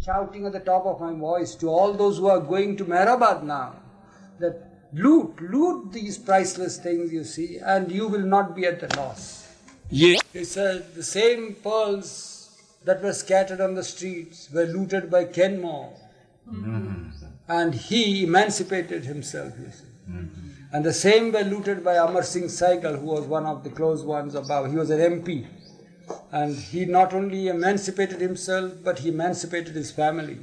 shouting at the top of my voice to all those who are going to Meherabad now, that loot these priceless things, you see, and you will not be at the loss. Yeah. He said the same pearls that were scattered on the streets were looted by Kenmore. And he emancipated himself, you see. And the same were looted by Amar Singh Saigal, who was one of the close ones above. He was an MP. And he not only emancipated himself, but he emancipated his family.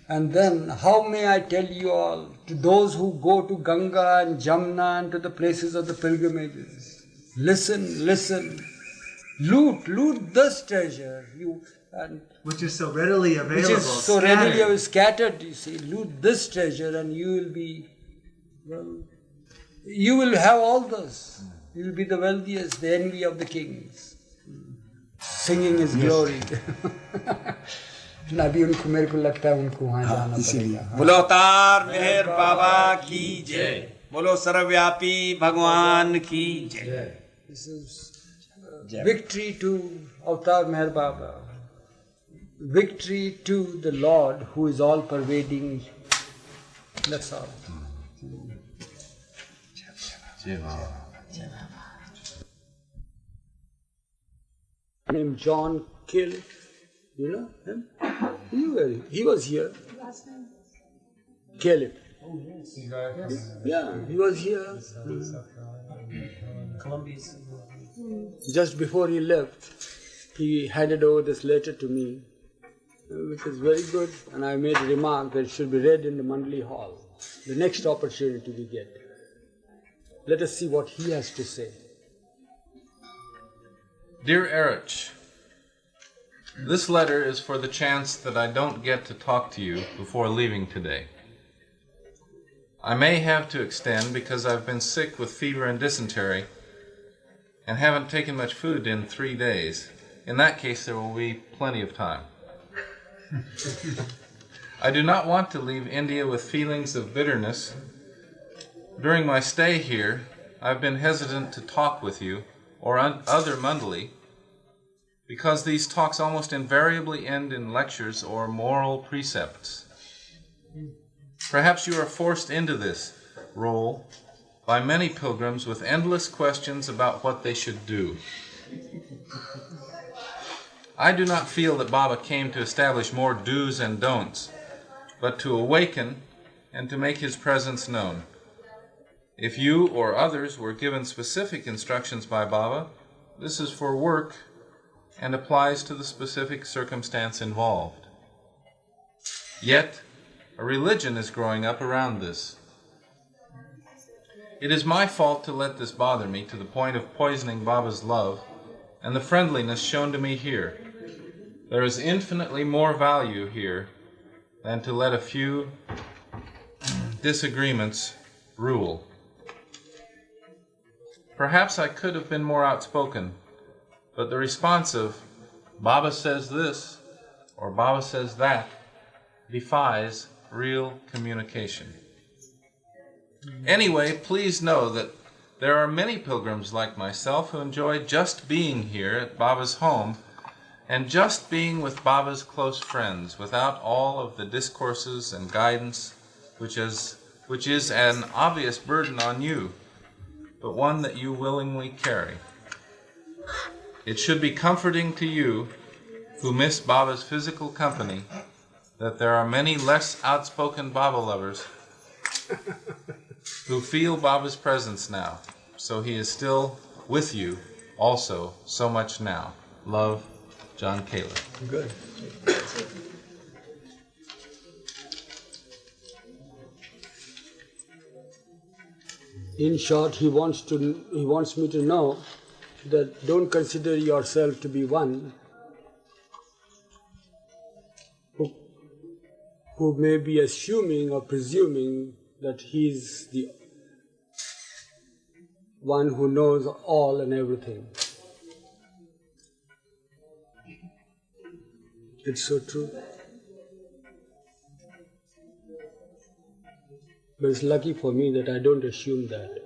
And then, how may I tell you all, to those who go to Ganga and Jamna and to the places of the pilgrimages, listen, loot this treasure, which is so readily available, which is so readily scattered, you see. Loot this treasure and you will be, you will have all this. You will be the wealthiest, the envy of the kings. Singing his glory. अभी उनको मेरे को लगता है उनको वहाँ जाना पड़ेगा। बोलो अवतार मेहर बाबा की जय, बोलो सर्वव्यापी भगवान की जय। This is victory to Avatar Meher Baba, victory to the Lord who is all pervading. That's all. Named John Kill. You know him? He was here. Caleb. Yeah, he was here. Columbia's. Just before he left, he handed over this letter to me, which is very good, and I made a remark that it should be read in the Mandali Hall, the next opportunity we get. Let us see what he has to say. Dear Eruch, this letter is for the chance that I don't get to talk to you before leaving today. I may have to extend because I've been sick with fever and dysentery and haven't taken much food in 3 days. In that case, there will be plenty of time. I do not want to leave India with feelings of bitterness. During my stay here, I've been hesitant to talk with you or other Mandali because these talks almost invariably end in lectures or moral precepts. Perhaps you are forced into this role by many pilgrims with endless questions about what they should do. I do not feel that Baba came to establish more do's and don'ts, but to awaken and to make his presence known. If you or others were given specific instructions by Baba, this is for work and applies to the specific circumstance involved. Yet, a religion is growing up around this. It is my fault to let this bother me to the point of poisoning Baba's love and the friendliness shown to me here. There is infinitely more value here than to let a few disagreements rule. Perhaps I could have been more outspoken, but the response of Baba says this or Baba says that defies real communication. Anyway, please know that there are many pilgrims like myself who enjoy just being here at Baba's home and just being with Baba's close friends without all of the discourses and guidance which is an obvious burden on you, but one that you willingly carry. It should be comforting to you who miss Baba's physical company that there are many less outspoken Baba lovers who feel Baba's presence now, so he is still with you also so much now. Love, John Caleb. Good. In short, he wants me to know that don't consider yourself to be one who may be assuming or presuming that he's the one who knows all and everything. It's so true. But it's lucky for me that I don't assume that.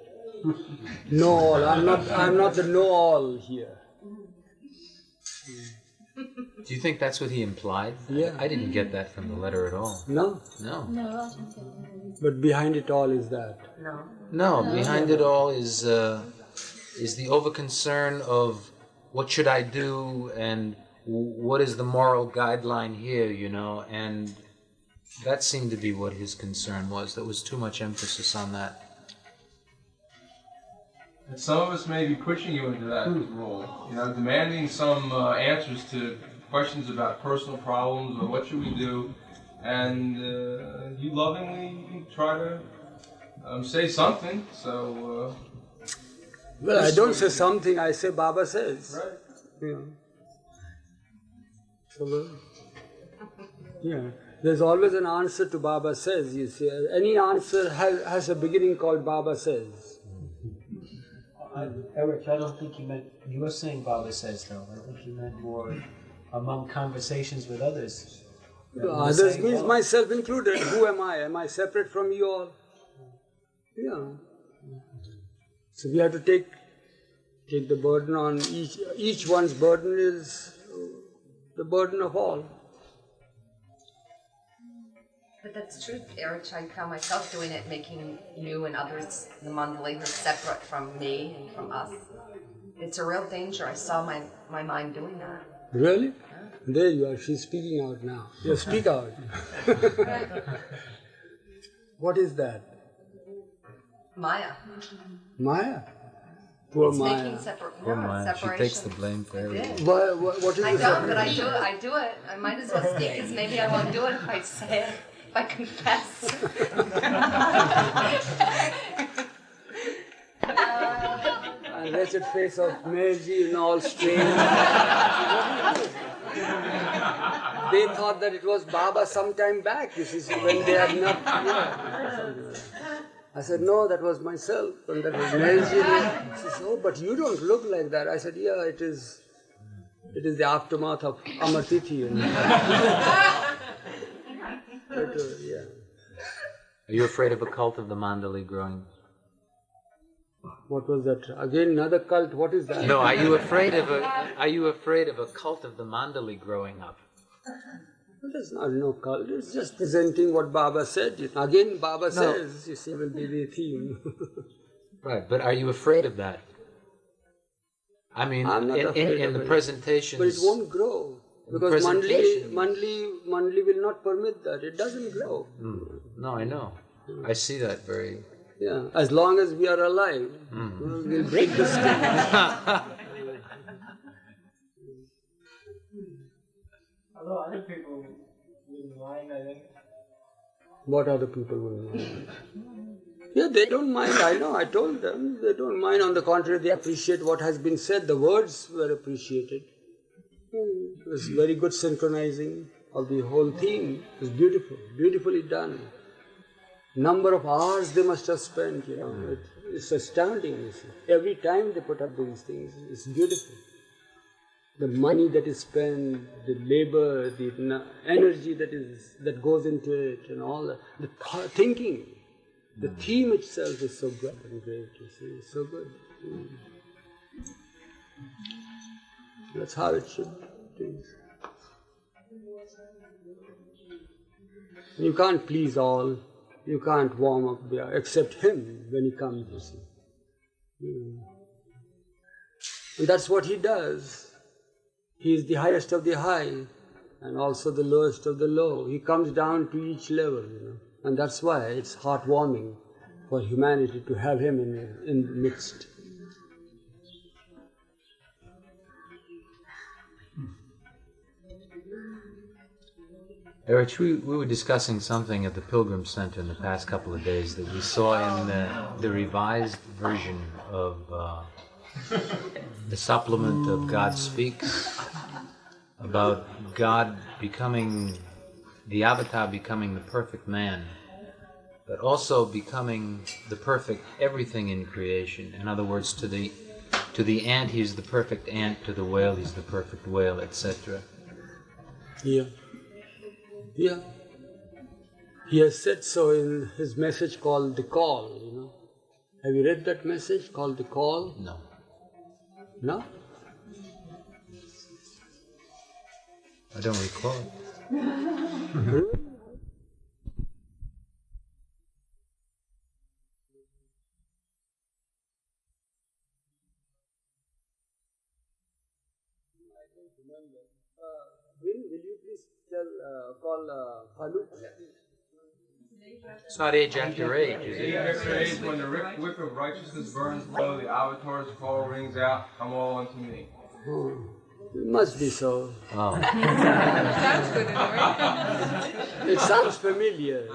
Know all. I'm not the know-all here. Do you think that's what he implied? Yeah. I didn't get that from the letter at all. No? No. No, I don't get that. But behind it all is that. No, behind it all is the over-concern of what should I do and what is the moral guideline here, you know, and that seemed to be what his concern was. There was too much emphasis on that. And some of us may be pushing you into that role, you know, demanding some answers to questions about personal problems or what should we do, and you lovingly try to say something, so... Well, I don't say something, I say Baba says. Right. Yeah. So, yeah. There's always an answer to Baba says, you see. Any answer has a beginning called Baba says. Eruch, I don't think you meant, you were saying Baba says though, I think you meant more among conversations with others. Others means myself included. Who am I? Am I separate from you all? Yeah. So we have to take the burden on each one's burden is the burden of all. But that's true, Eruch. I found myself doing it, making you and others, the Mandali, separate from me and from us. It's a real danger. I saw my mind doing that. Really? Yeah. There you are. She's speaking out now. Yeah, speak out. What is that? Maya. Maya? Poor It's Maya. making Poor Maya, she separation. takes the blame for everything. What is I the don't, but separation? I do it. I might as well speak, because maybe I won't do it if I say it, if I confess. And wretched face of Meherji and all strange. They thought that it was Baba some time back, you see, when they had not. Yeah. I said, no, that was myself, and that was Meherji. She said, oh, but you don't look like that. I said, yeah, it is the aftermath of Amar Tithi. You know. But, yeah. Are you afraid of a cult of the Mandali growing? What was that? Again, another cult. What is that? No, are you afraid of a cult of the Mandali growing up? Well, there's not no cult. It's just presenting what Baba said. Again, Baba says, you see, will be the theme. Right, but are you afraid of that? I mean, I'm not afraid in of the it. presentations... But it won't grow. Because Mandali will not permit that. It doesn't grow. No, I know. I see that very... Yeah, as long as we are alive, we'll break the stage. Although other people wouldn't mind, I think. What other people will mind? Yeah, they don't mind. I know, I told them. They don't mind. On the contrary, they appreciate what has been said. The words were appreciated. It was very good synchronizing of the whole theme. It was beautiful, beautifully done. Number of hours they must have spent, you know. It's astounding, you see. Every time they put up these things, it's beautiful. The money that is spent, the labor, the energy that goes into it, and all that. The thinking, the theme itself is so good and great, you see. It's so good. That's how it should be. You can't please all. You can't warm up there, except him when he comes, you see. And that's what he does. He is the highest of the high and also the lowest of the low. He comes down to each level, you know. And that's why it's heartwarming for humanity to have him in the midst. Eruch, we were discussing something at the Pilgrim Center in the past couple of days that we saw in the revised version of the supplement of God Speaks about God becoming, the avatar becoming the perfect man, but also becoming the perfect everything in creation. In other words, to the ant he's the perfect ant, to the whale he's the perfect whale, etc. Yeah. Yeah. He has said so in his message called The Call, you know. Have you read that message called The Call? No. No? I don't recall. Will you please call Faluk? It's not age after age, is Age it? after age, when the wick of righteousness burns low, the avatar's call rings out, come all unto me. It must be so. Oh. Sounds good anyway. It sounds familiar.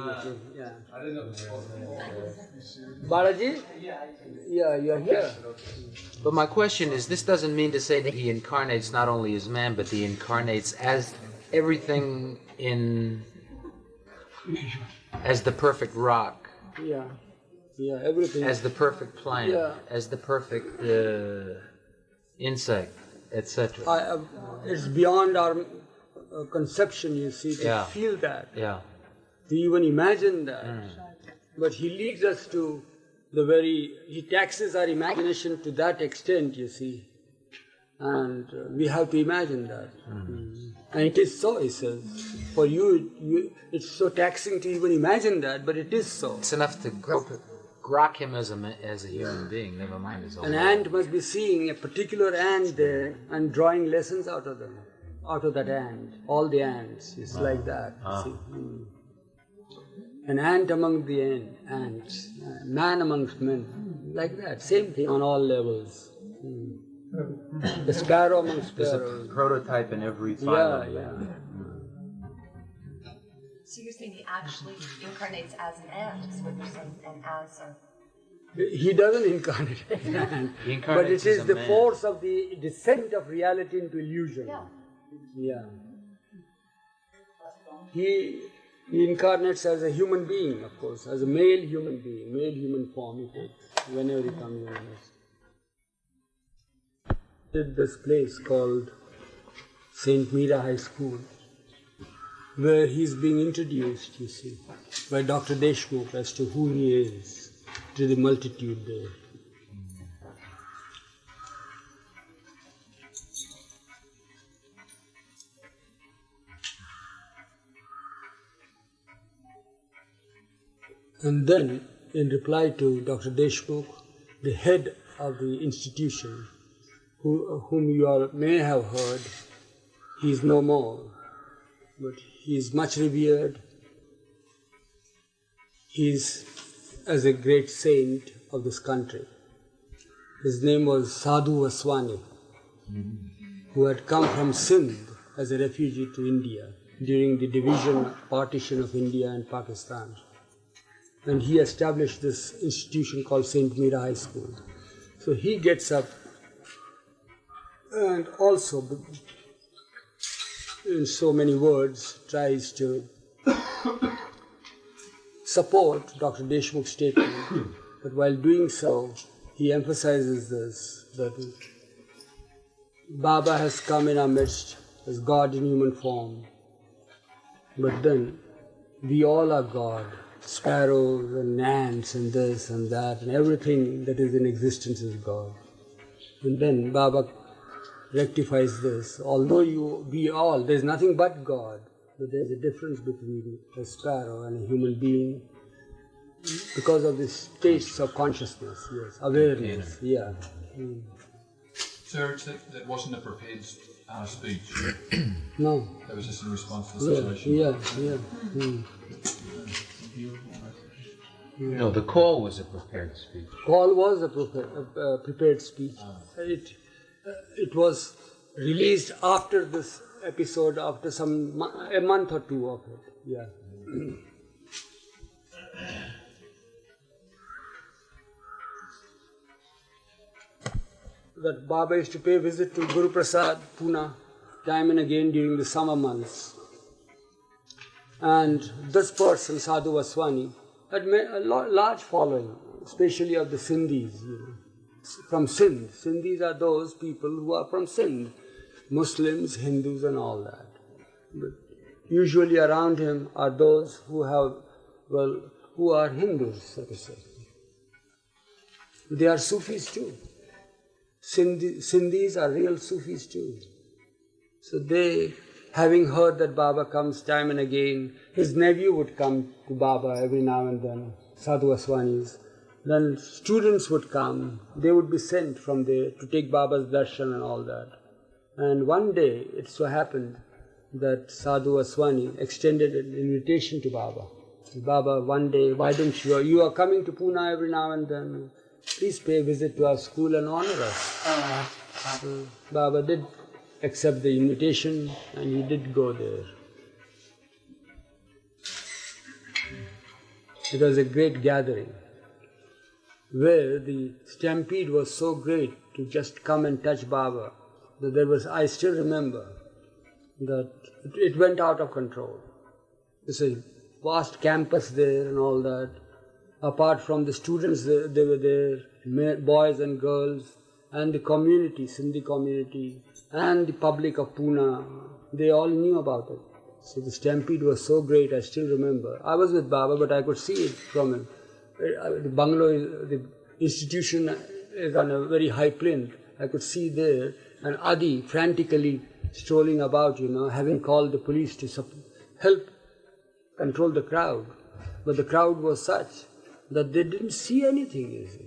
Yeah. I didn't know it was supposed to be. Balaji? Yeah, you're here. But my question is, this doesn't mean to say that he incarnates not only as man, but he incarnates as everything as the perfect rock, Yeah, everything. as the perfect plant, Yeah. as the perfect insect, etc. It's beyond our conception, you see, to Yeah. feel that, Yeah. to even imagine that. But he leads us to he taxes our imagination to that extent, you see. And we have to imagine that. And it is so, he says. For you, it's so taxing to even imagine that, but it is so. It's enough to grok him as a human being, never mind his own. An ant must be seeing a particular ant there and drawing lessons out of them, out of that ant. All the ants, it's like that. See? An ant among the ants, man amongst men, like that. Same thing on all levels. The sparrow amongst There's sparrows. a prototype in every phylum. Yeah. So you're saying he actually incarnates as an ant, is what you're saying, and as a... He doesn't incarnate as an ant, He but incarnates it as is a the man. force of the descent of reality into illusion. Yeah. He incarnates as a human being, of course, as a male human being, male human form he takes whenever he comes on earth. Did this place called St. Meera High School, where he's being introduced, you see, by Dr. Deshmukh as to who he is to the multitude there. And then, in reply to Dr. Deshmukh, the head of the institution, whom you all may have heard, he is no more, but he is much revered. He is as a great saint of this country. His name was Sadhu Vaswani, who had come from Sindh as a refugee to India during the partition of India and Pakistan. And he established this institution called St. Meera High School. So he gets up and also, in so many words, tries to support Dr. Deshmukh's statement. But while doing so, he emphasizes this, that Baba has come in our midst as God in human form. But then, we all are God. Sparrows and ants and this and that and everything that is in existence is God. And then Baba rectifies this. Although we all, there's nothing but God, but there's a difference between a sparrow and a human being because of the states of consciousness, yes, awareness, yeah. Sir, that wasn't a prepared speech. No. That was just in response to the situation. Yeah. No, the call was a prepared speech. Call was a prepared speech. It was released after this episode, after a month or two of it. Yeah. That Baba used to pay a visit to Guru Prasad, Pune, time and again during the summer months. And this person, Sadhu Vaswani, had a large following, especially of the Sindhis, from Sindh. Sindhis are those people who are from Sindh, Muslims, Hindus and all that. But usually around him are those who are Hindus, so to say. They are Sufis too. Sindhis are real Sufis too. So they having heard that Baba comes time and again, his nephew would come to Baba every now and then, Sadhu Aswanis. Then students would come, they would be sent from there to take Baba's darshan and all that. And one day it so happened that Sadhu Aswani extended an invitation to Baba. Baba, one day, why don't you are coming to Pune every now and then, please pay a visit to our school and honor us. So Baba did accept the invitation and he did go there. It was a great gathering where the stampede was so great to just come and touch Baba that there was, I still remember that it went out of control. There's a vast campus there and all that. Apart from the students, they were there, boys and girls, and the community, Sindhi community, and the public of Pune, they all knew about it. So the stampede was so great, I still remember. I was with Baba, but I could see it from him. The bungalow, the institution is on a very high plinth. I could see there, and Adi frantically strolling about, having called the police to help control the crowd. But the crowd was such that they didn't see anything, you see.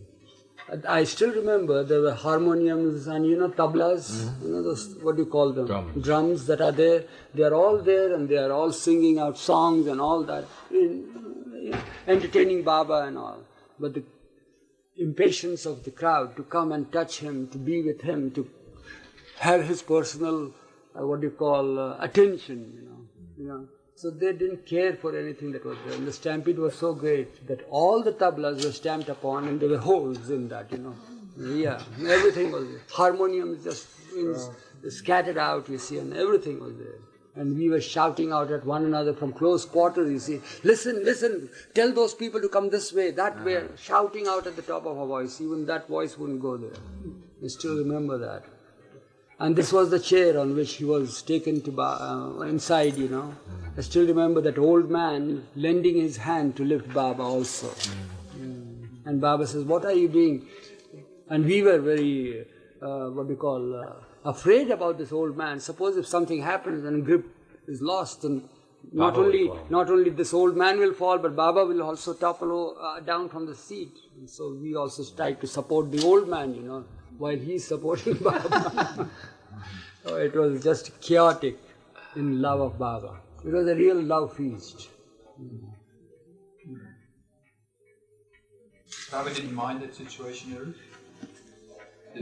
I still remember there were harmoniums and tablas, those, what do you call them? Drums that are there. They are all there and they are all singing out songs and all that, entertaining Baba and all. But the impatience of the crowd to come and touch him, to be with him, to have his personal, attention, So they didn't care for anything that was there. And the stampede was so great that all the tablas were stamped upon and there were holes in that, Yeah, everything was there. Harmoniums just scattered out, you see, and everything was there. And we were shouting out at one another from close quarters, you see, listen, listen, tell those people to come this way, that way, shouting out at the top of our voice. Even that voice wouldn't go there. I still remember that. And this was the chair on which he was taken to inside, I still remember that old man lending his hand to lift Baba also. And Baba says, what are you doing? And we were very, afraid about this old man. Suppose if something happens and grip is lost, and not only this old man will fall, but Baba will also topple down from the seat. And so we also tried to support the old man, while he's supporting Baba. So it was just chaotic in love of Baba. It was a real love feast. Baba didn't mind that situation, Eruch? The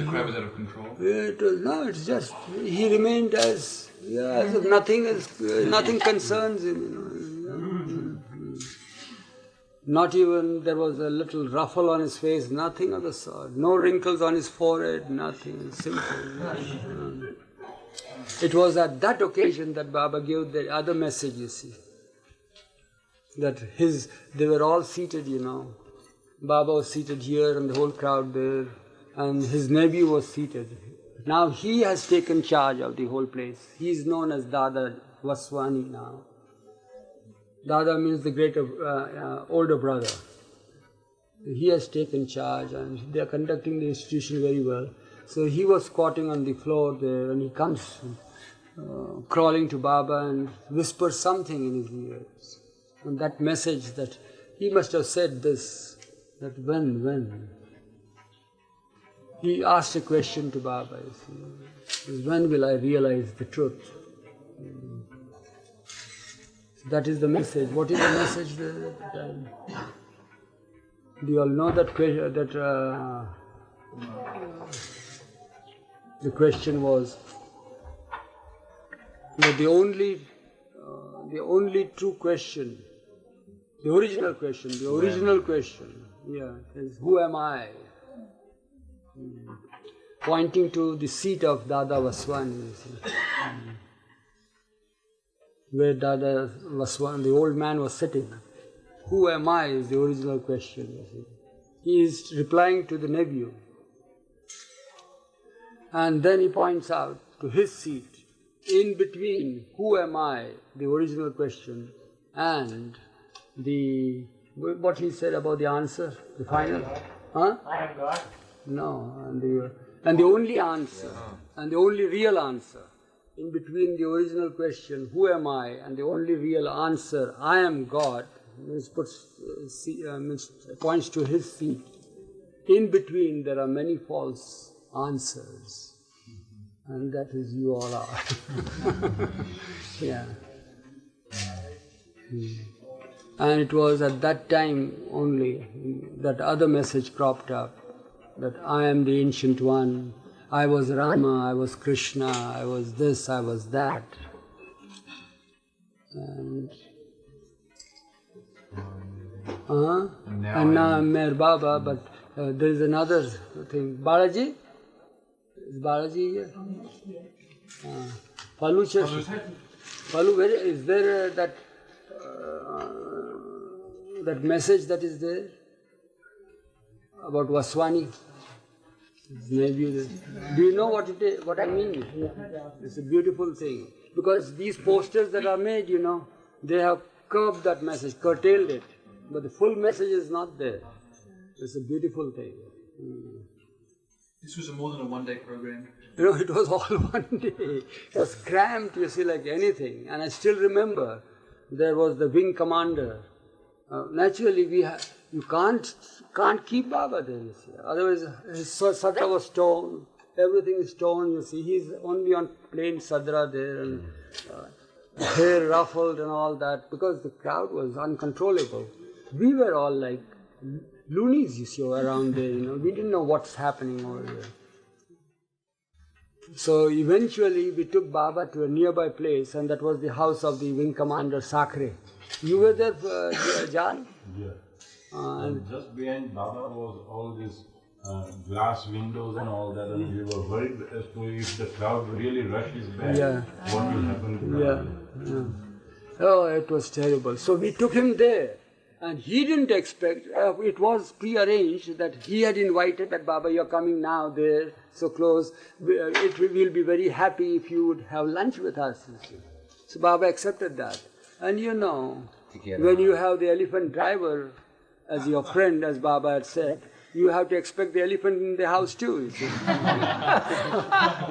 crowd was out of control? It's just, he remained as if nothing concerns him. Not even there was a little ruffle on his face, nothing of the sort. No wrinkles on his forehead, nothing, simple. It was at that occasion that Baba gave the other message, you see. That they were all seated, Baba was seated here and the whole crowd there, and his nephew was seated. Now he has taken charge of the whole place. He is known as Dada Vaswani now. Dada means the greater, older brother. He has taken charge and they are conducting the institution very well. So he was squatting on the floor there and he comes crawling to Baba and whispers something in his ears. And that message that he must have said this, that when. He asked a question to Baba, when will I realize the truth? That is the message. What is the message there? Do you all know that question? The question was that the only true question, the original question, is who am I? Pointing to the seat of Dada Vaswani, where Dada Vaswani, the old man, was sitting. Who am I is the original question. He is replying to the nephew. And then he points out to his seat, in between who am I, the original question, and what he said about the answer, the final. I am God. No, and the only answer, and the only real answer in between the original question, who am I, and the only real answer, I am God, means points to his seat. In between there are many false answers, and that is you all are. Yeah. And it was at that time only that other message cropped up, that I am the Ancient One, I was Rama, I was Krishna, I was this, I was that. And now I'm Meher Baba, but there is another thing. Balaji? Is Balaji here? Palu, is there that message that is there about Vaswani? Maybe do you know what it is? What I mean? It's a beautiful thing, because these posters that are made, they have curbed that message, curtailed it, but the full message is not there. It's a beautiful thing. This was more than a one-day program. It was all one day. It was cramped, like anything. And I still remember there was the wing commander. Naturally, you can't keep Baba there, Otherwise, his sadra was torn. Everything is torn, He's only on plain sadra there, and hair ruffled and all that, because the crowd was uncontrollable. We were all like loonies, around there, We didn't know what's happening over there. So eventually we took Baba to a nearby place, and that was the house of the wing commander Sakre. You were there, John? Yeah. And just behind Baba was all these glass windows and all that, and we were worried as to if the crowd really rushes back, what will happen to Baba? Oh, it was terrible. So we took him there. And he didn't expect, it was pre-arranged that he had invited that Baba, you're coming now there, so close, we'll be very happy if you would have lunch with us. So Baba accepted that. And when you have the elephant driver as your friend, as Baba had said, you have to expect the elephant in the house too,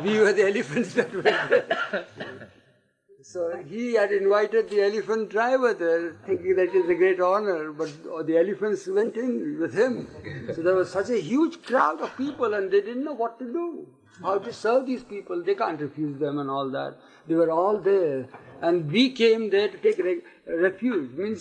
We were the elephants that were there. So he had invited the elephant driver there, thinking that it is a great honor, but the elephants went in with him. So there was such a huge crowd of people, and they didn't know what to do, how to serve these people. They can't refuse them and all that. They were all there. And we came there to take refuge. We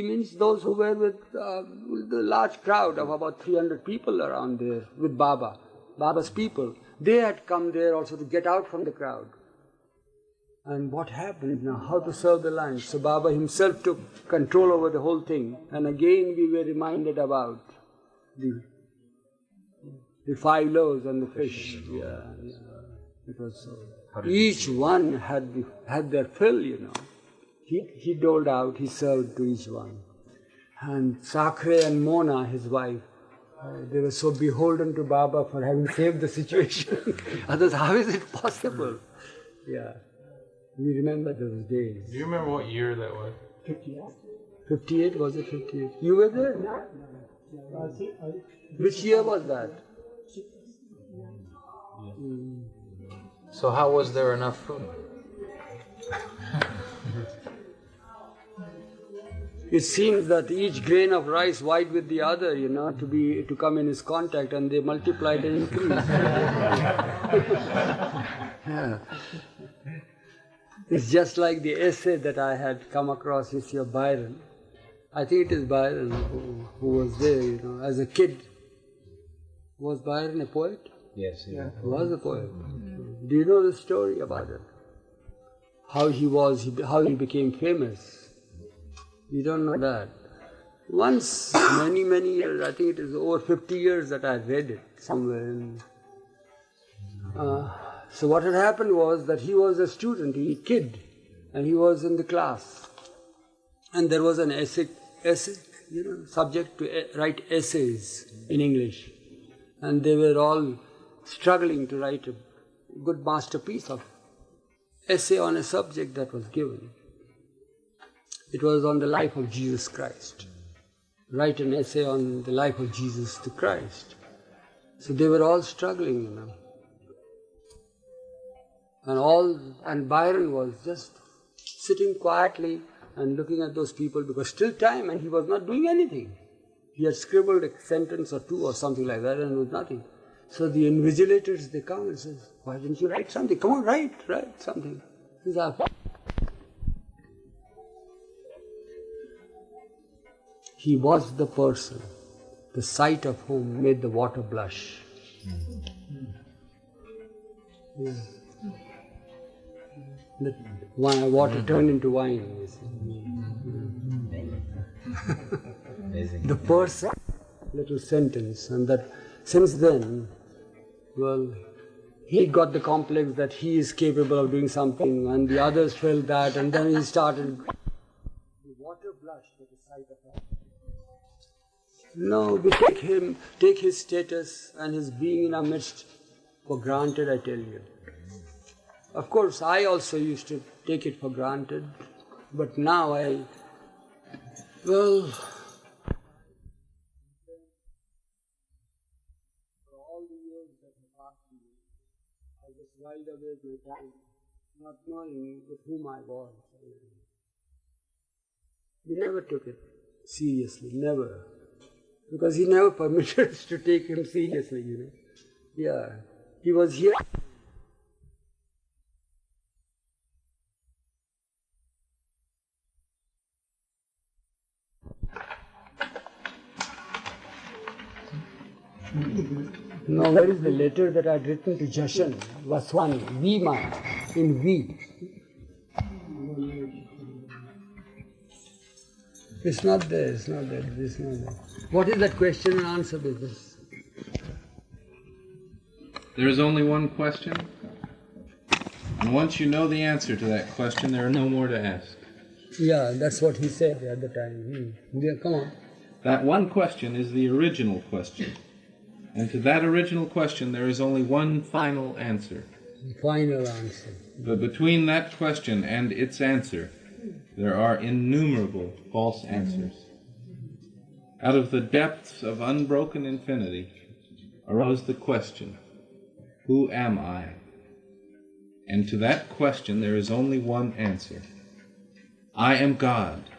means those who were with the large crowd of about 300 people around there with Baba's people. They had come there also to get out from the crowd. And what happened now? How to serve the lunch? So Baba himself took control over the whole thing. And again we were reminded about the 5 loaves and the fish. It was so. Each one had their fill, He doled out, he served to each one. And Sakre and Mona, his wife, they were so beholden to Baba for having saved the situation. Otherwise, how is it possible? We remember those days. Do you remember what year that was? 58. 58, was it 58? You were there? Which year was that? So how was there enough food? It seems that each grain of rice vied with the other, to come in his contact, and they multiplied and increased. It's just like the essay that I had come across, of Byron. I think it is Byron who was there, as a kid. Was Byron a poet? Yes, he was a poet. Do you know the story about it? How he became famous? You don't know that. Once, many years, I think it is over 50 years that I read it somewhere. So what had happened was that he was a student, a kid, and he was in the class. And there was an essay, subject to write essays in English. And they were all struggling to write a good masterpiece of essay on a subject that was given. It was on the life of Jesus Christ. Write an essay on the life of Jesus the Christ. So they were all struggling, And Byron was just sitting quietly and looking at those people because still time and he was not doing anything. He had scribbled a sentence or two or something like that and it was nothing. So the invigilators, they come and say, why didn't you write something? Come on, write something. He was the person, the sight of whom made the water blush. Yeah. The water turned into wine. You see. The person, little sentence, and that since then, well, he got the complex that he is capable of doing something, and the others felt that, and then he started. The water blushed at the sight of him. No, we take his status and his being in our midst for granted, I tell you. Of course, I also used to take it for granted, but now for all the years that have passed me, I just whiled away my time, not knowing with whom I was. He never took it seriously, never. Because he never permitted us to take him seriously, you know. Yeah, he was here. Now, where is the letter that I had written to Jashan, Vaswani, Vima, in V? It's not there. What is that question and answer business? There is only one question, and once you know the answer to that question, there are no more to ask. Yeah, that's what he said at the time. Yeah, come on. That one question is the original question. And to that original question, there is only one final answer. Final answer. But between that question and its answer, there are innumerable false answers. Out of the depths of unbroken infinity arose the question, who am I? And to that question, there is only one answer. I am God.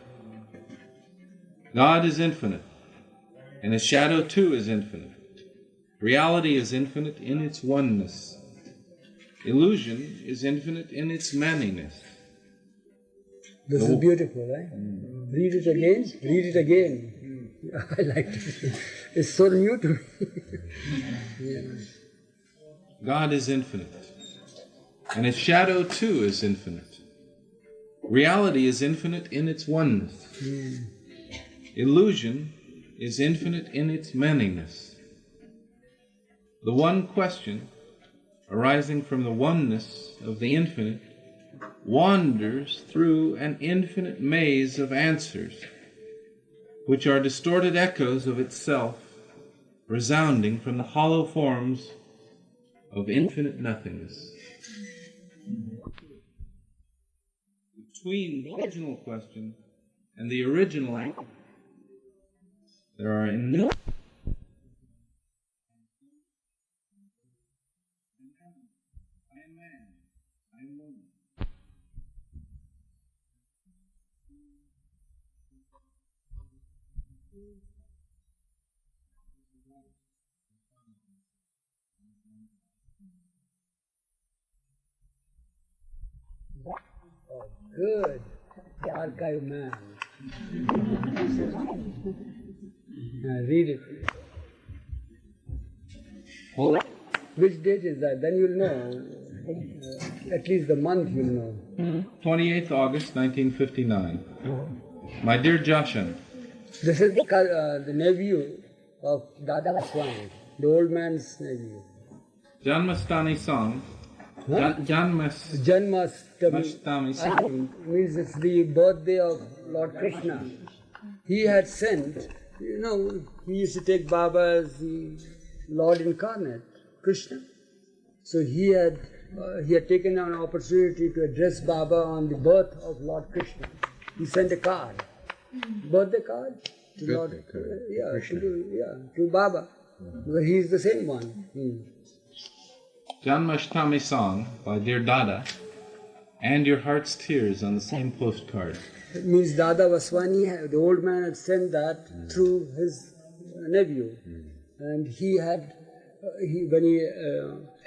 God is infinite, and His shadow too is infinite. Reality is infinite in its oneness. Illusion is infinite in its manyness. This is beautiful, right? Read it again. I liked it. It's so new to me. Yeah. God is infinite, and His shadow too is infinite. Reality is infinite in its oneness. Illusion is infinite in its manyness. The one question, arising from the oneness of the infinite, wanders through an infinite maze of answers, which are distorted echoes of itself, resounding from the hollow forms of infinite nothingness. Between the original question and the original answer, there are innumerable Good. The archive man. Read it. Which date is that? Then you'll know. At least the month you'll know. 28th August, 1959. My dear Jashan, This is the nephew of Dada Vaswani, the old man's nephew. Janmastani song. Janmastami means it's the birthday of Lord Krishna. He had sent, he used to take Baba as the Lord incarnate, Krishna. So he had taken an opportunity to address Baba on the birth of Lord Krishna. He sent a card, birthday card to Lord, to Baba. He is the same one. Janmashtami song by Dear Dada and your heart's tears on the same postcard. It means Dada Vaswani, the old man, had sent that through his nephew. And he had, when he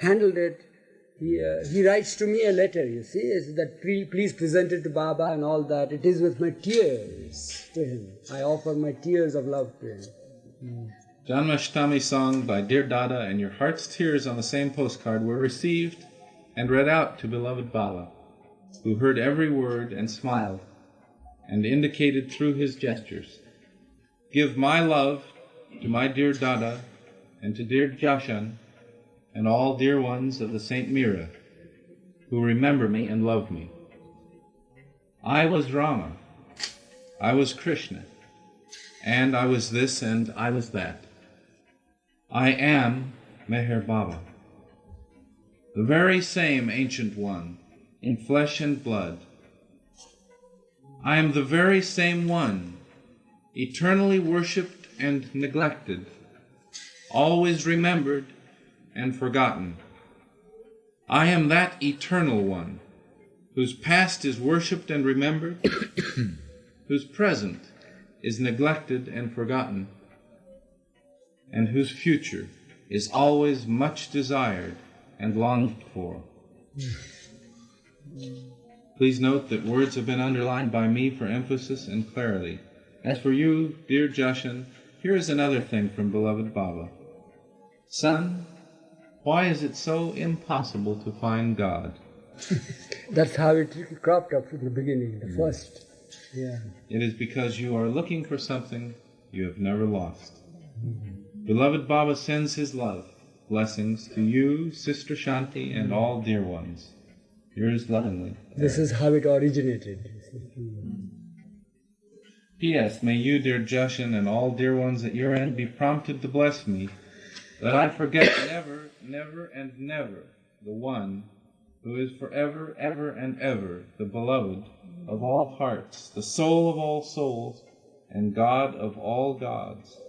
handled it, he writes to me a letter, you see, is that please present it to Baba and all that. It is with my tears to him. I offer my tears of love to him. Janmashtami song by Dear Dada and your heart's tears on the same postcard were received and read out to beloved Baba, who heard every word and smiled and indicated through his gestures, give my love to my dear Dada and to dear Jashan and all dear ones of the Saint Mira who remember me and love me. I was Rama, I was Krishna, and I was this and I was that. I am Meher Baba, the very same Ancient One, in flesh and blood. I am the very same one, eternally worshipped and neglected, always remembered and forgotten. I am that eternal one, whose past is worshipped and remembered, whose present is neglected and forgotten, and whose future is always much desired and longed for. Please note that words have been underlined by me for emphasis and clarity. As for you, dear Jashan, here is another thing from beloved Baba. Son, why is it so impossible to find God? That's how it cropped up in the beginning, the first. Yeah. It is because you are looking for something you have never lost. Beloved Baba sends his love, blessings to you, Sister Shanti, and all dear ones. Yours lovingly. This is how it originated. P.S. May you, dear Jashan, and all dear ones at your end be prompted to bless me, that I forget never, never, and never the one who is forever, ever, and ever the beloved of all hearts, the soul of all souls, and God of all gods.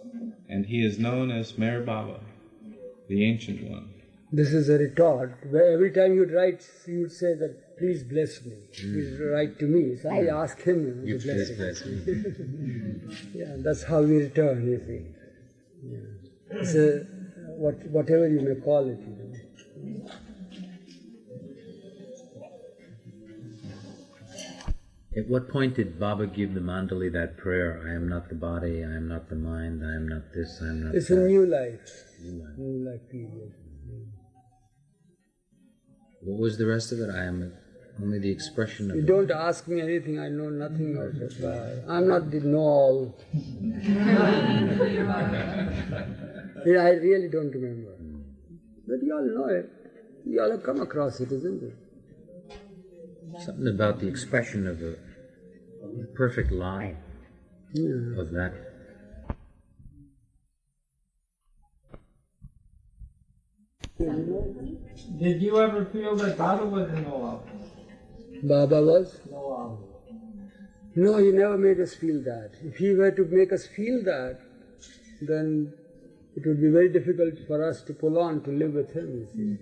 And he is known as Meher Baba, the Ancient One. This is a retort, where every time you'd write, you would say that, please bless me. Please write to me. So I ask him to bless me. Yeah, that's how we return, you see. Yeah. It's a, whatever you may call it. You know. At what point did Baba give the Mandali that prayer, I am not the body, I am not the mind, I am not this, I am not It's that? a new life. New life. Period. What was the rest of it? I am only the expression of You it. don't ask me anything, I know nothing of it. I'm not the know-all. I really don't remember. But you all know it. You all have come across it, isn't it? Something about the expression of a perfect line of that. Did you ever feel that Baba was in know-all? Baba was? Know-all. No, he never made us feel that. If he were to make us feel that, then it would be very difficult for us to pull on to live with him, you see.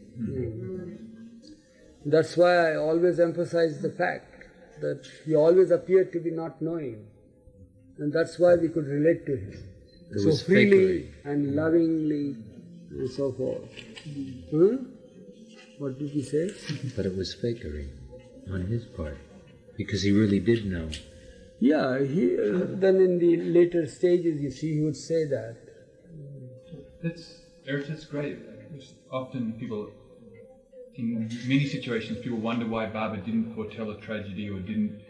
That's why I always emphasize the fact that he always appeared to be not knowing. And that's why we could relate to him so freely and lovingly and so forth. What did he say? But it was fakery on his part, because he really did know. Yeah, then in the later stages, you see, he would say that. It's great. Often people, in many situations, people wonder why Baba didn't foretell a tragedy or didn't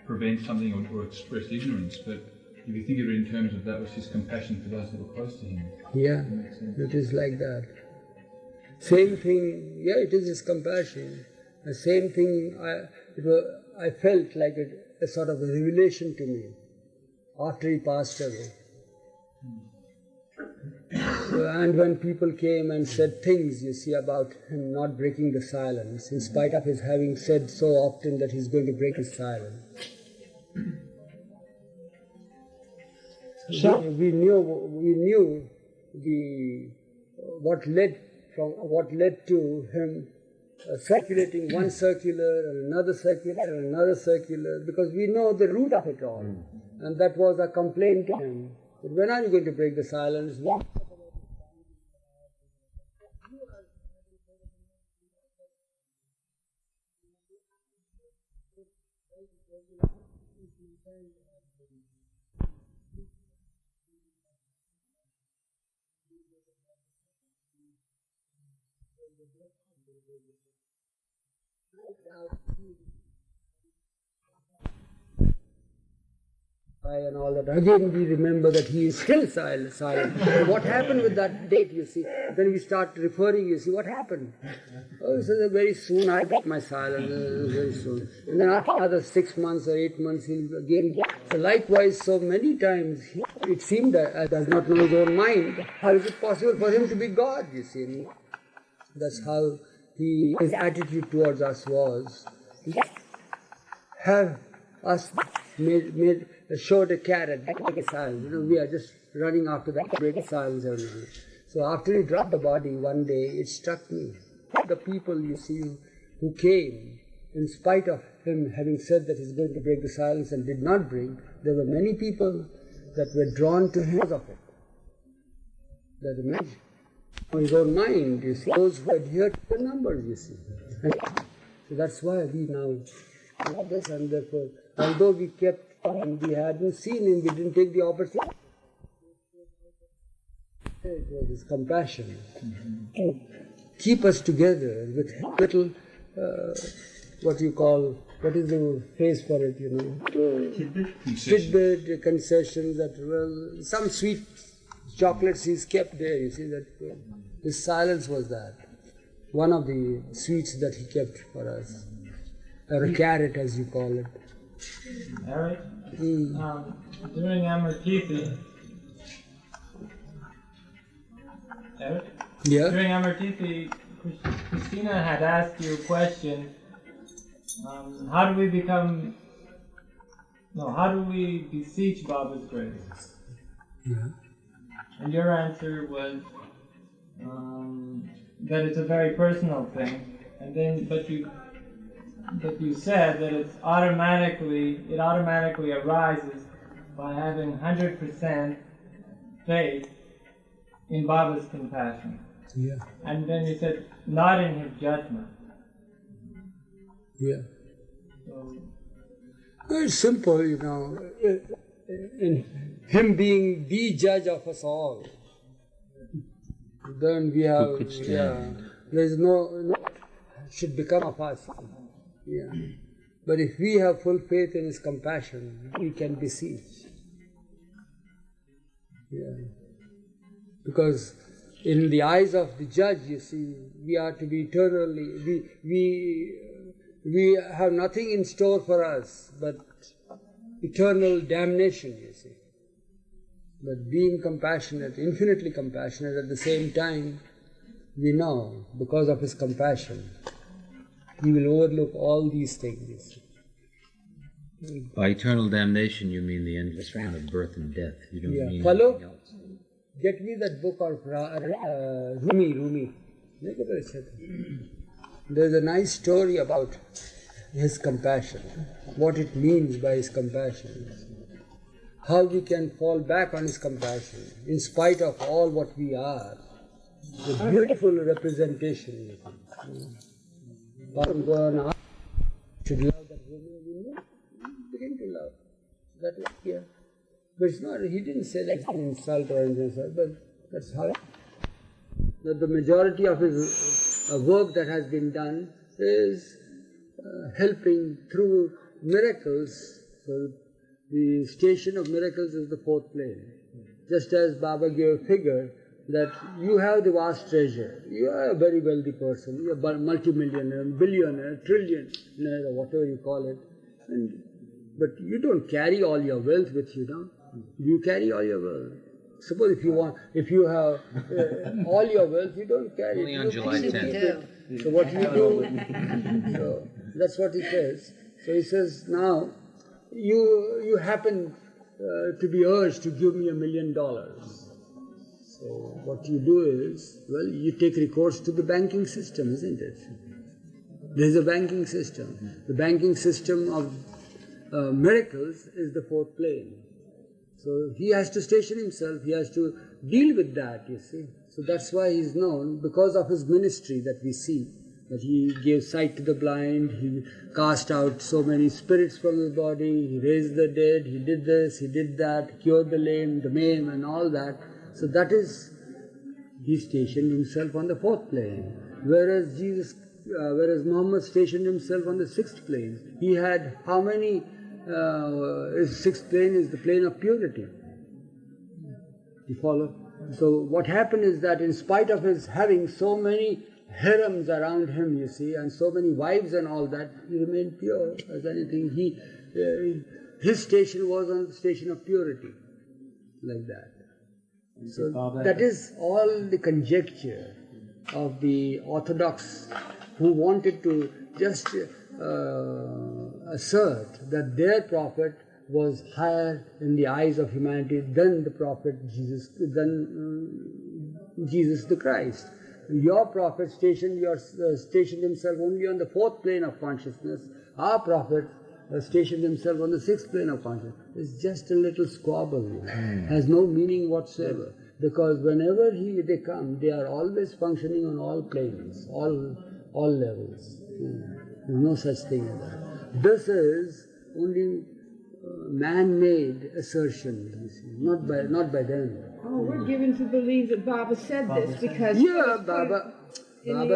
prevent something or express ignorance. But if you think of it in terms of that was his compassion for those that were close to him. Yeah, it is like that. Same thing, yeah, it is his compassion. The same thing, I felt like a sort of a revelation to me after he passed away. And when people came and said things, you see, about him not breaking the silence, in spite of his having said so often that he's going to break his silence. So we knew what led from what led to him circulating one circular and another circular and another circular, because we know the root of it all. And that was a complaint to him. But when are you going to break the silence? And all that. Again, we remember that he is still silent. So what happened with that date, you see? Then we start referring, you see, what happened? Oh, he says, very soon I got my silence, very soon. And then after another 6 months or 8 months, he'll again. So likewise, so many times, it seemed that he does not know his own mind. How is it possible for him to be God, you see? That's how his attitude towards us was. Have us showed a carrot, break a silence. We are just running after that, break a silence. So after he dropped the body one day, it struck me. The people, you see, who came, in spite of him having said that he's going to break the silence and did not break, there were many people that were drawn to him because of it. That imagine. On his own mind, you see, those who adhered to the numbers, you see. So that's why we now love this, and therefore, although we kept and we hadn't seen him, we didn't take the opportunity. It was his compassion to keep us together with little, what is the phrase for it, tidbit, concessions, that, well, some sweet chocolates he's kept there, you see, that his silence was that. One of the sweets that he kept for us, or a carrot as you call it. Eric, during Amartithi, during Amartithi, Christina had asked you a question, how do we beseech Baba's grace? Yeah. And your answer was that it's a very personal thing, and then but you said that it automatically arises by having 100% faith in Baba's compassion. Yeah. And then you said, not in his judgment. Yeah. So, very simple, in him being the judge of us all. Then we have, there's no should become of us. Yeah. But if we have full faith in his compassion, we can beseech. Yeah. Because in the eyes of the judge, you see, we are to be eternally, we have nothing in store for us but eternal damnation, you see. But being compassionate, infinitely compassionate at the same time, we know, because of his compassion, he will overlook all these things, you see. By eternal damnation, you mean the endless round of birth and death. You don't mean Follow? anything else. Get me that book of Rumi. There's a nice story about his compassion, what it means by his compassion, how we can fall back on his compassion in spite of all what we are. The beautiful representation. Should love that woman, we begin to love. That is, yeah. But it's not, he didn't say like an insult or anything, but that's how that the majority of his work that has been done is helping through miracles. So the station of miracles is the fourth plane. Just as Baba gave a figure that you have the vast treasure, you are a very wealthy person, you are multi-millionaire, billionaire, trillionaire, or whatever you call it, but you don't carry all your wealth with you, no? You carry all your wealth. Suppose if you have all your wealth, you don't carry Only it. on July 10th. So what do you do? So that's what he says. So he says, now you happen to be urged to give me $1 million. So So what you do is, well, you take recourse to the banking system, isn't it? There is a banking system. The banking system of miracles is the fourth plane. So he has to station himself, he has to deal with that, you see. So that's why he is known, because of his ministry that we see, that he gave sight to the blind, he cast out so many spirits from his body, he raised the dead, he did this, he did that, cured the lame, the maimed and all that. So that is, he stationed himself on the fourth plane. Whereas Muhammad stationed himself on the sixth plane. He had how many? His sixth plane is the plane of purity. You follow? So what happened is that in spite of his having so many harems around him, you see, and so many wives and all that, he remained pure as anything. His station was on the station of purity, like that. So that is all the conjecture of the Orthodox who wanted to just assert that their prophet was higher in the eyes of humanity than the prophet Jesus, Jesus the Christ. Your prophet stationed himself only on the fourth plane of consciousness. Our prophet stationed himself on the sixth plane of consciousness. It's just a little squabble, has no meaning whatsoever. Because whenever they come, they are always functioning on all planes, all levels. There's no such thing as that. This is only man-made assertion, you see, not by them. Oh, we're given to believe that Baba said this because Baba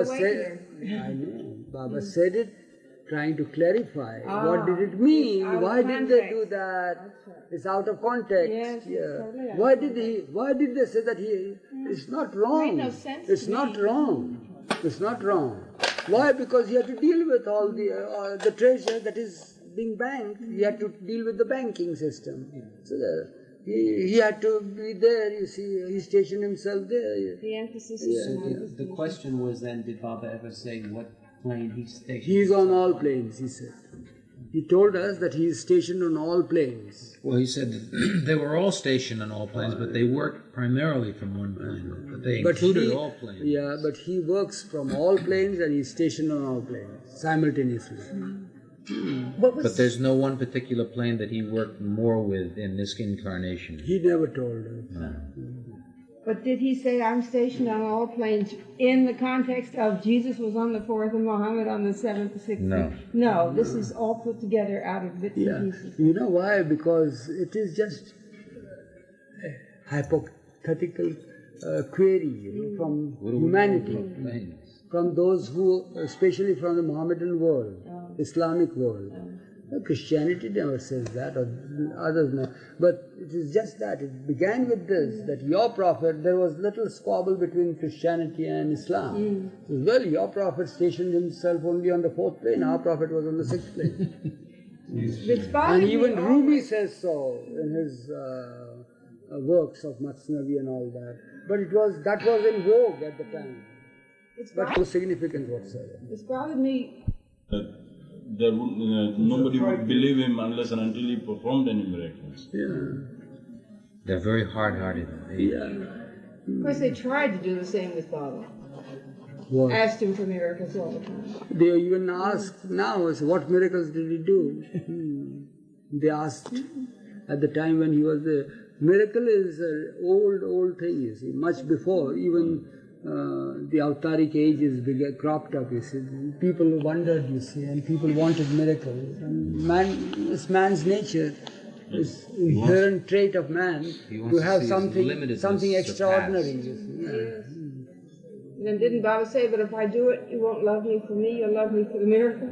said. I know. Baba said it, trying to clarify what did it mean. Why did they do that? It's out of context. Yes, yeah. Why did they say that it's not wrong? Made no sense it's to not me. wrong. It's not wrong. Why? Because he had to deal with all the treasure that is being banked. He had to deal with the banking system. So he had to be there, you see. He stationed himself there. The emphasis is So the question was then, did Baba ever say what plane he stationed? He is on all planes, he said. He told us that he is stationed on all planes. Well, he said that they were all stationed on all planes, but they worked primarily from one plane. But they included all planes. Yeah, but he works from all planes and he's stationed on all planes simultaneously. But there's no one particular plane that he worked more with in this incarnation. He never told us. No. But did he say, I'm stationed on all planes in the context of Jesus was on the fourth and Muhammad on the seventh, the sixth? No. No, this is all put together out of bits and pieces. You know why? Because it is just a hypothetical query from humanity. From those who, especially from the Mohammedan world, Islamic world. Christianity never says that, or others know. But it is just that. It began with this, that your prophet, there was little squabble between Christianity and Islam. Well, your prophet stationed himself only on the fourth plane, our prophet was on the sixth plane. And even Rumi says so in his works of Masnavi and all that. But that was in vogue at the time. But no significance whatsoever. It's bothered me. Nobody would believe him unless and until he performed any miracles. They're very hard-hearted. Of course, they tried to do the same with Baba. What? Asked him for miracles all the time. They even ask now, what miracles did he do? They asked at the time when he was there. Miracle is an old thing, you see, much before even the Avataric ages cropped up, you see. People wondered, you see, and people wanted miracles. And it's man's nature, it's inherent trait of man to have something extraordinary, you see. Then didn't Baba say, but if I do it, you won't love me for me, you'll love me for the miracle?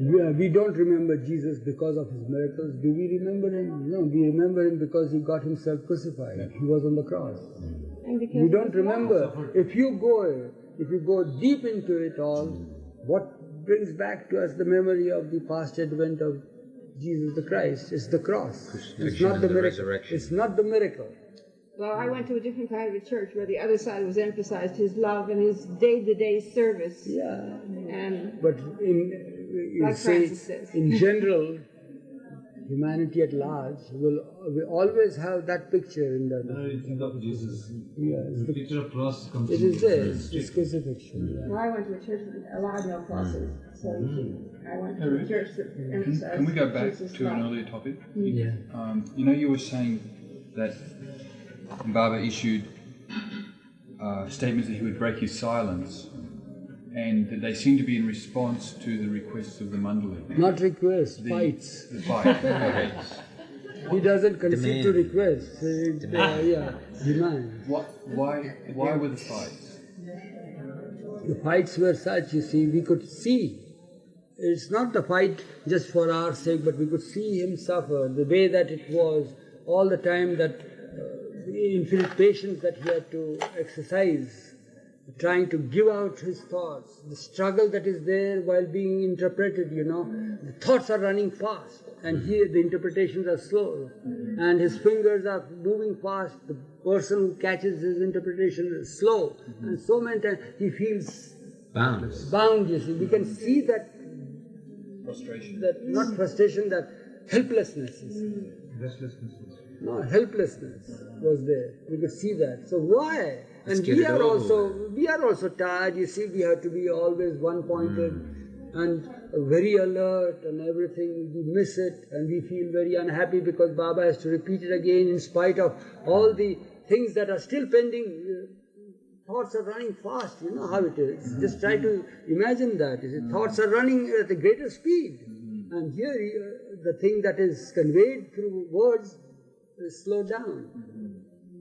We don't remember Jesus because of his miracles. Do we remember him? No, we remember him because he got himself crucified. He was on the cross. We don't remember. If you go deep into it all, what brings back to us the memory of the past advent of Jesus the Christ? It's the cross. It's not the miracle. It's not the miracle. Well, I went to a different kind of a church where the other side was emphasized, his love and his day-to-day service. Yeah. And but like Francis says. in general, humanity at large will always have that picture in their When mind. you think of Jesus, Yes, the picture of cross comes it to is there, it's crucifixion. Yeah. Well, I went to a church with a lot of crosses, so I went to a church that emphasized Can we go back Jesus' to an life. earlier topic? Yeah. You know, you were saying that Baba issued statements that he would break his silence, and that they seem to be in response to the requests of the Mandali. Not requests, fights. The fight. He doesn't concede to requests. Demands. Why were the fights? The fights were such, you see, we could see. It's not the fight just for our sake, but we could see him suffer, the way that it was, all the time that infinite patience that he had to exercise, trying to give out his thoughts, the struggle that is there while being interpreted, you know. The thoughts are running fast, and here the interpretations are slow, and his fingers are moving fast. The person who catches his interpretation is slow, and so many times he feels bound, you see. We can see that Frustration. that not frustration, that helplessness, you see. Restlessness. No, helplessness was there. We could see that. So why? Let's And get we it are over also tired. You see, we have to be always one-pointed and very alert and everything. We miss it and we feel very unhappy because Baba has to repeat it again in spite of all the things that are still pending. Thoughts are running fast. You know how it is. Just try to imagine that. You see, thoughts are running at a greater speed. And here, the thing that is conveyed through words is slowed down.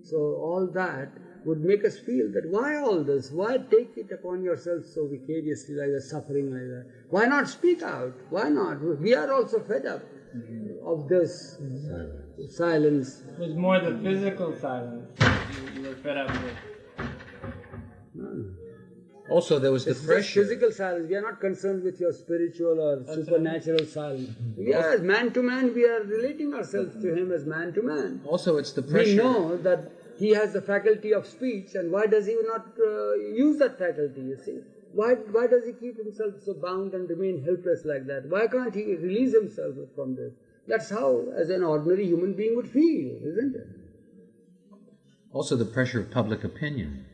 So all that would make us feel that why all this? Why take it upon yourself so vicariously, like that, suffering like that? Why not speak out? Why not? We are also fed up of this silence. It was more the physical silence you were fed up with. Also, there was the It's just pressure. physical silence. We are not concerned with your spiritual or supernatural silence. We are as man to man. We are relating ourselves to him as man to man. Also, it's the pressure. We know that he has the faculty of speech, and why does he not use that faculty, you see? Why does he keep himself so bound and remain helpless like that? Why can't he release himself from this? That's how, as an ordinary human being would feel, isn't it? Also, the pressure of public opinion.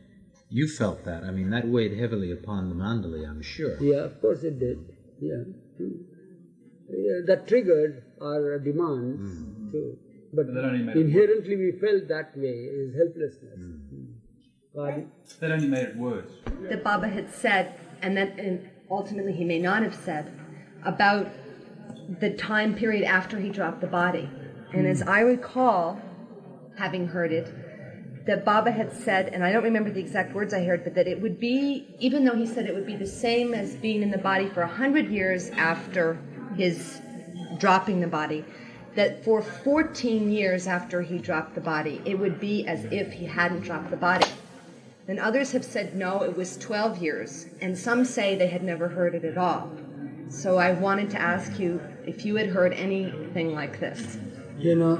You felt that. I mean, that weighed heavily upon the Mandali, I'm sure. Yeah, of course it did. Yeah. That triggered our demands too. But inherently we felt that way, is helplessness. That only made it worse. That Baba had said, and ultimately he may not have said, about the time period after he dropped the body. And as I recall, having heard it, that Baba had said, and I don't remember the exact words I heard, but that it would be, even though he said it would be the same as being in the body for 100 years after his dropping the body, that for 14 years after he dropped the body, it would be as if he hadn't dropped the body. And others have said, no, it was 12 years. And some say they had never heard it at all. So I wanted to ask you if you had heard anything like this. You know,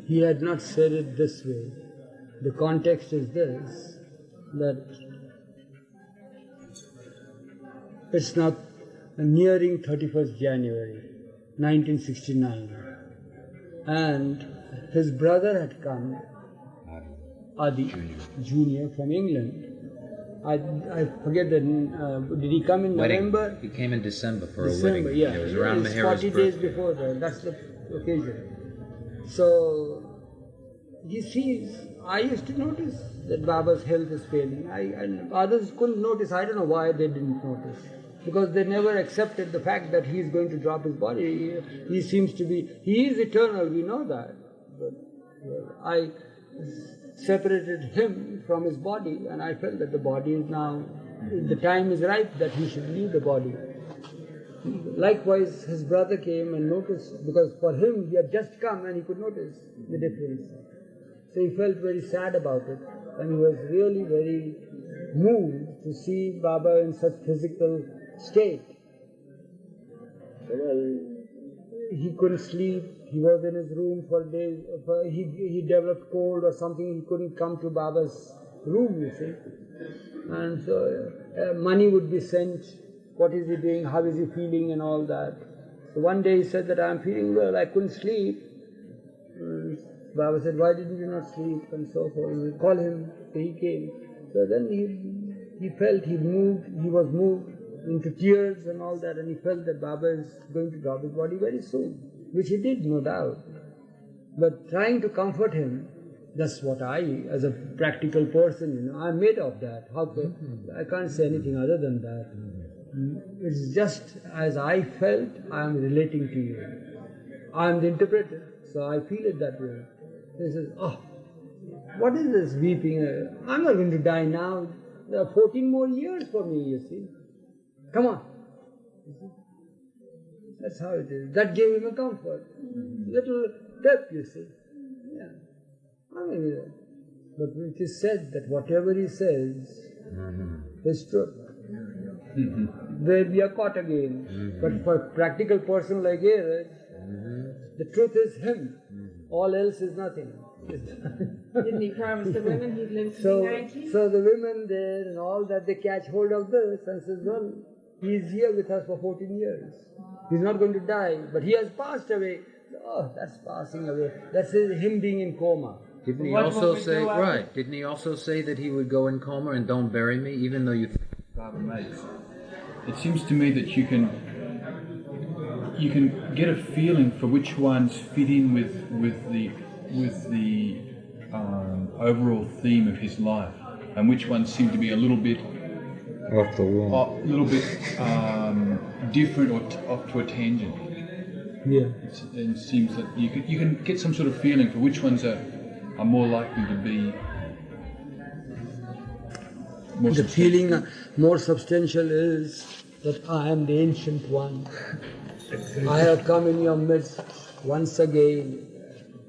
he had not said it this way. The context is this, that it's now nearing 31st January 1969, and his brother had come, Adi Junior from England. I forget the did he come in Wedding. November? He came in December for December, a wedding. yeah. It was around It's Meher's 40 birthday. days before that. That's the occasion. So he sees. I used to notice that Baba's health is failing. And others couldn't notice. I don't know why they didn't notice. Because they never accepted the fact that he is going to drop his body. He seems to be. He is eternal. We know that. But I separated him from his body, and I felt that the body is now, the time is ripe that he should leave the body. Likewise, his brother came and noticed, because for him he had just come and he could notice the difference. So he felt very sad about it, and he was really very moved to see Baba in such physical state. Well, he couldn't sleep. He was in his room for days. He developed cold or something. He couldn't come to Baba's room, you see. And so money would be sent. What is he doing? How is he feeling? And all that. So one day he said that I'm feeling well, I couldn't sleep. Baba said, why didn't you not sleep? And so forth. We call him, he came. So then he felt, he was moved into tears and all that, and he felt that Baba is going to drop his body very soon, which he did, no doubt. But trying to comfort him, that's what I, as a practical person, I'm made of that. I can't say anything other than that. It's just as I felt, I'm relating to you. I'm the interpreter, so I feel it that way. He says, oh, what is this weeping? I'm not going to die now. There are 14 more years for me, you see. Come on. You see? That's how it is. That gave him a comfort. Little step, you see. Yeah. I mean, but it is said that whatever he says is true. There we are caught again. But for a practical person like Eruch, the truth is him. All else is nothing. Didn't he promise the women he'd live to be 90? So the women there and all that, they catch hold of this and says, well, he is here with us for 14 years. He's not going to die, but he has passed away. Oh, that's passing away. That's him being in coma. Didn't he also say, right, didn't he also say that he would go in coma and don't bury me, even though you Baba makes? It seems to me that you can get a feeling for which ones fit in with the overall theme of his life, and which ones seem to be a little bit off the wall, a little bit different or off to a tangent. Yeah. It seems that you can get some sort of feeling for which ones are more likely to be more the feeling more substantial is that I am the ancient one. I have come in your midst once again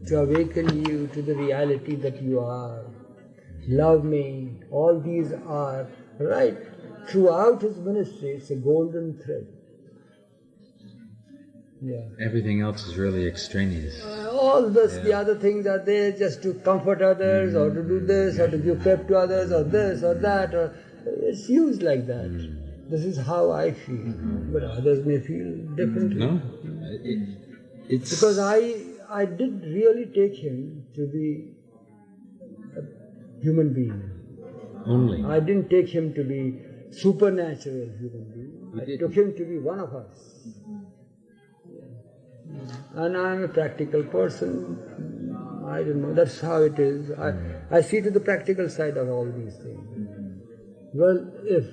to awaken you to the reality that you are. Love me. All these are right. Throughout his ministry, it's a golden thread. Yeah. Everything else is really extraneous. All this, the other things are there just to comfort others, or to do this, or to give pep to others, or this, or that, or it's used like that. This is how I feel, but others may feel differently. No, it's because I did really take him to be a human being. Only. I didn't take him to be supernatural human being. I took him to be one of us. And I'm a practical person. I don't know, that's how it is. I see to the practical side of all these things. Well, if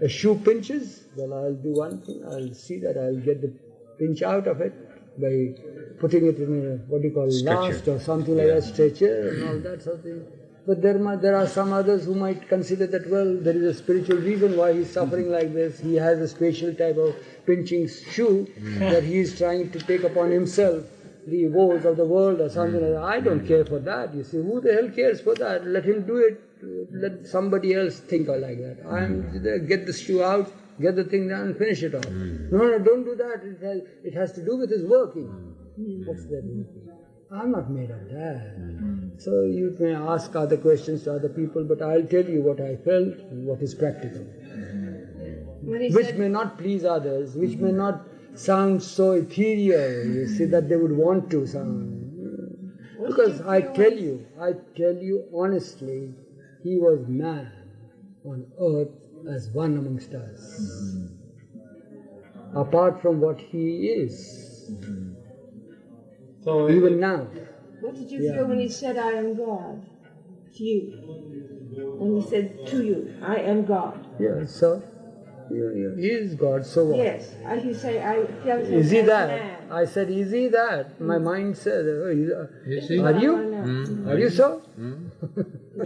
a shoe pinches, well, I'll do one thing. I'll see that I'll get the pinch out of it by putting it in a, what do you call, last or something like that, stretcher and all that sort of thing. But there are some others who might consider that, well, there is a spiritual reason why he's suffering like this. He has a special type of pinching shoe that he is trying to take upon himself the woes of the world or something like that. I don't care for that, you see. Who the hell cares for that? Let him do it. Let somebody else think like that. I'm there, get the shoe out, get the thing done, finish it off. No, don't do that. It has to do with his working. What's that? I'm not made of that. So you may ask other questions to other people, but I'll tell you what I felt and what is practical. Which may not please others, which may not sound so ethereal, you see, that they would want to sound. Because I tell you honestly, he was man on earth as one amongst us. Apart from what he is. So even now. What did you feel when he said, I am God, to you? When he said to you, I am God. Yeah, so he is God, so what? Yes, as you say, I felt him Is he as that? man. I said, is he that? My mind said, are you? No. Are you so?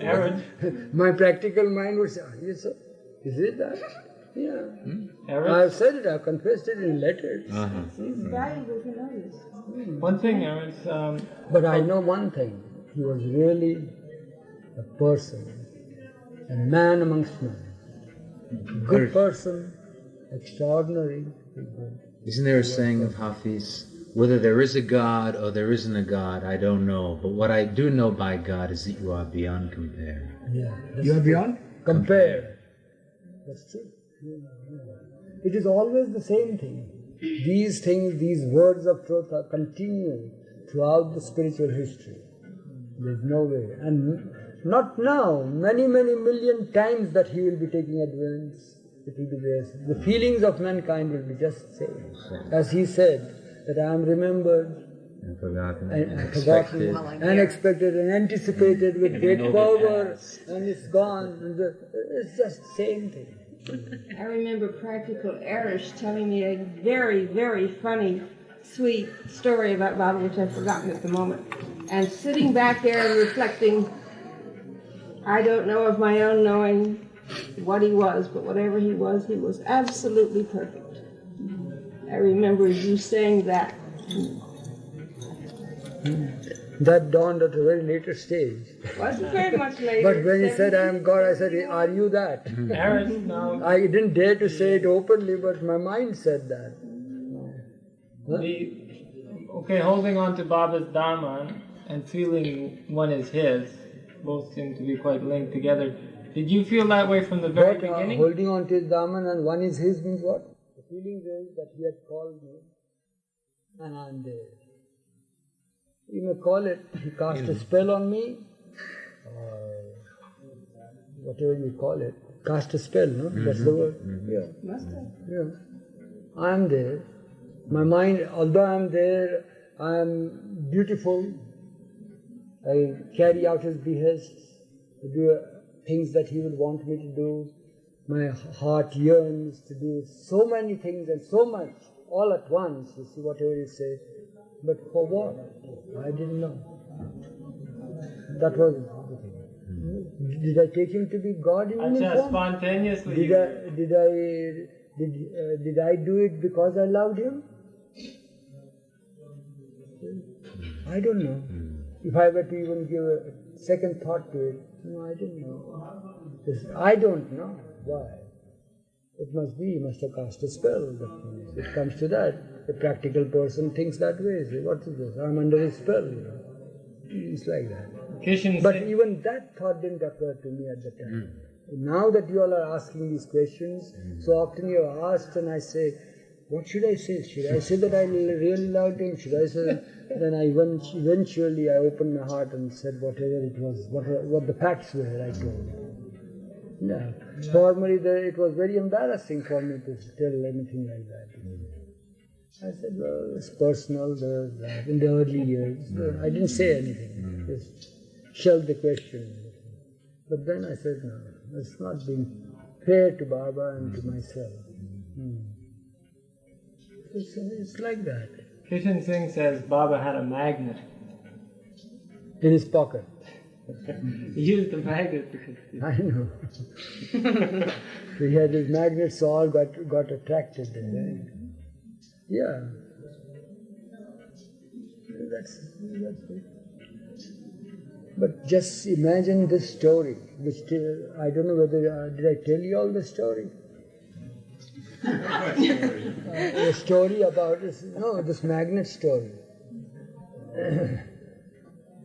Aaron. My practical mind would say, are you so? Is it that? Yeah. Aaron? I've said it, I've confessed it in letters. It's valuable to know this. One thing, Aaron, but I know one thing. He was really a person, a man amongst men. Good person, extraordinary. Isn't there a saying of Hafiz, whether there is a God or there isn't a God, I don't know. But what I do know by God is that you are beyond compare. Yeah. You are beyond? Compare. That's true. It is always the same thing. These things, these words of truth are continued throughout the spiritual history. There's no way. And not now, many, many million times that he will be taking advance. It will be there. The feelings of mankind will be just the same. As he said, that I am remembered, and forgotten, unexpected and anticipated with great power, and it's gone. And it's just the same thing. I remember Practical Eruch telling me a very, very funny, sweet story about Baba, which I've forgotten at the moment. And sitting back there and reflecting, I don't know of my own knowing what he was, but whatever he was absolutely perfect. I remember you saying that. That dawned at a very later stage. Wasn't very much later. But when he said, I am God, I said, are you that? No. I didn't dare to say it openly, but my mind said that. Huh? Holding on to Baba's Dharma and feeling one is his, both seem to be quite linked together. Did you feel that way from the very beginning? Holding on to his Dharma and one is his means what? The feeling is that he had called me and I am there. You may call it, he cast a spell on me, or whatever you call it. Cast a spell, no? That's the word. Yeah. Must have. Yeah. I am there. My mind, although I am there, I am beautiful. I carry out his behests, to do things that he would want me to do. My heart yearns to do so many things and so much, all at once, you see, whatever you say. But for what? I didn't know. That was the thing. Did I take him to be God in any form? Spontaneously. Did I do it because I loved him? I don't know. If I were to even give a second thought to it, no, I didn't know. I don't know why. It must be, he must have cast a spell. It comes to that. A practical person thinks that way. Say, what is this? I'm under his spell, you know. It's like that. But even that thought didn't occur to me at the time. Now that you all are asking these questions, so often you have asked and I say, what should I say? Should I say that I really loved him? Should I say... Then eventually I opened my heart and said whatever it was, what the facts were, I told. Yeah. Formerly it was very embarrassing for me to tell anything like that. I said, well, it's personal, in the early years. I didn't say anything, just shelved the question. But then I said, no, it's not being fair to Baba and to myself. It's like that. Kishan Singh says Baba had a magnet. In his pocket. He used the magnet because... I know. So he had his magnets, so all got attracted there. Yeah. That's it. But just imagine this story, which I don't know whether, did I tell you all the story? A story about this magnet story.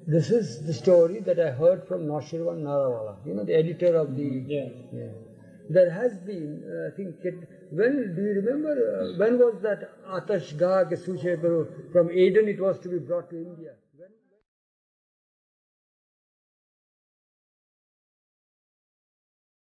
This is the story that I heard from Naushirwan Narawala, the editor of the... Yeah. There has been, I think, do you remember, when was that Atash Gah ke Suche from Aden it was to be brought to India?